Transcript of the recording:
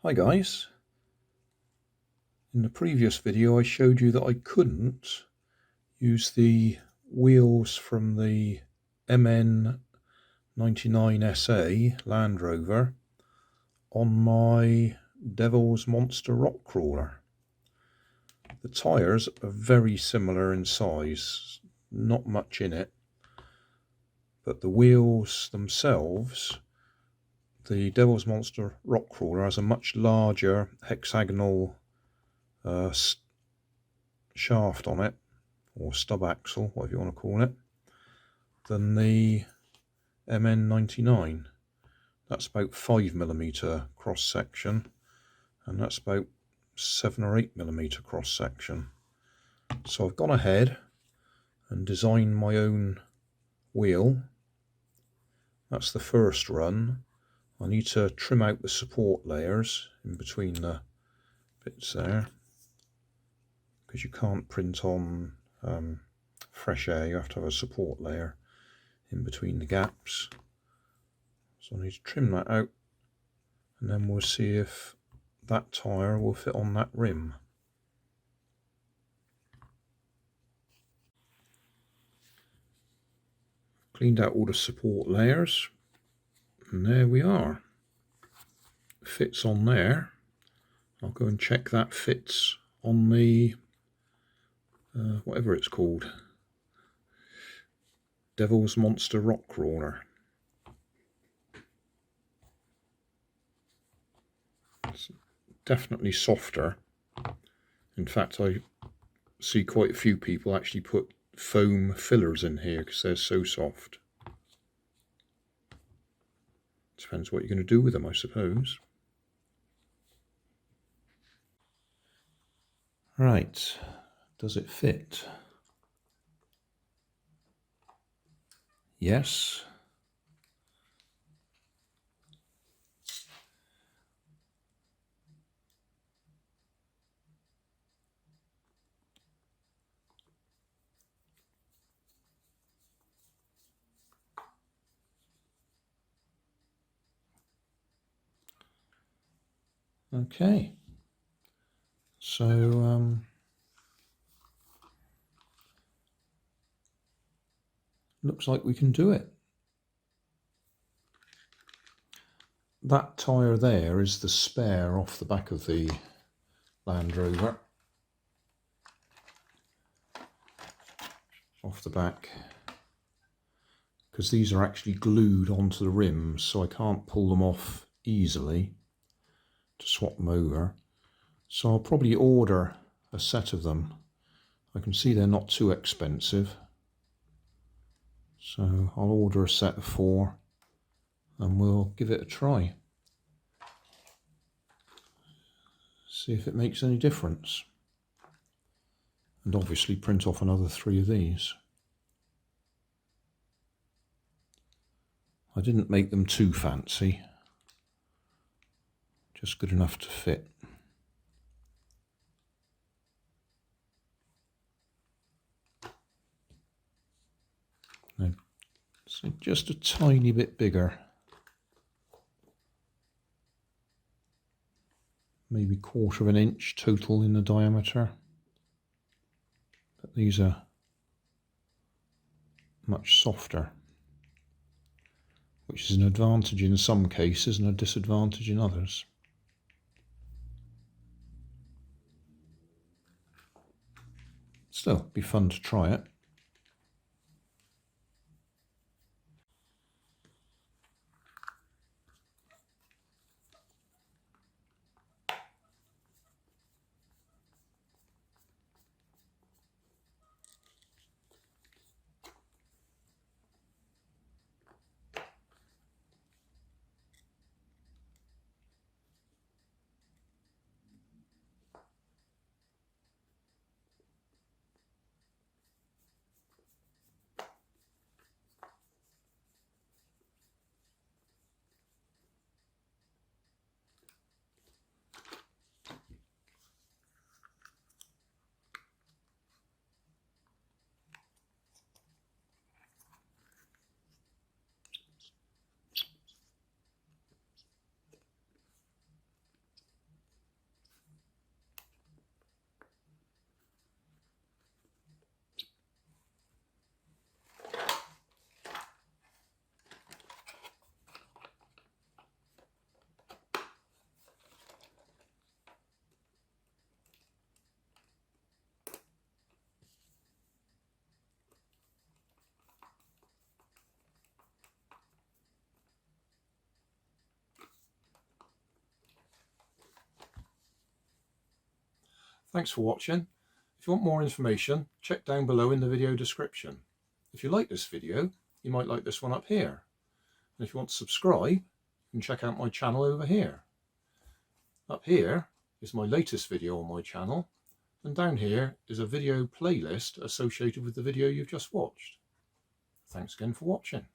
Hi guys, in the previous video I showed you that I couldn't use the wheels from the MN99S Land Rover on my Devil's Monster rock crawler. The tyres are very similar in size, not much in it, but the wheels themselves, the Devil's Monster rock crawler has a much larger hexagonal shaft on it, or stub axle, whatever you want to call it, than the MN99. That's about 5mm cross section, and that's about 7 or 8mm cross section. So I've gone ahead and designed my own wheel. That's the first run. I need to trim out the support layers in between the bits there, because you can't print on fresh air. You have to have a support layer in between the gaps. So I need to trim that out, and then we'll see if that tyre will fit on that rim. Cleaned out all the support layers, and there we are. Fits on there. I'll go and check that fits on the whatever it's called, Devil's Monster rock crawler. It's definitely softer. In fact, I see quite a few people actually put foam fillers in here because they're so soft. Depends what you're going to do with them, I suppose. Right, does it fit? Yes. Okay, so looks like we can do it. That tyre there is the spare off the back of the Land Rover. Off the back, because these are actually glued onto the rims, so I can't pull them off easily to swap them over. So I'll probably order a set of them. I can see they're not too expensive, so I'll order a set of 4 and we'll give it a try. See if it makes any difference. And obviously print off another 3 of these. I didn't make them too fancy, just good enough to fit. Now, so just a tiny bit bigger, maybe 1/4 of an inch total in the diameter, but these are much softer, which is an advantage in some cases and a disadvantage in others. Still, it'd be fun to try it. Thanks for watching. If you want more information, check down below in the video description. If you like this video, you might like this one up here. And if you want to subscribe, you can check out my channel over here. Up here is my latest video on my channel, and down here is a video playlist associated with the video you've just watched. Thanks again for watching.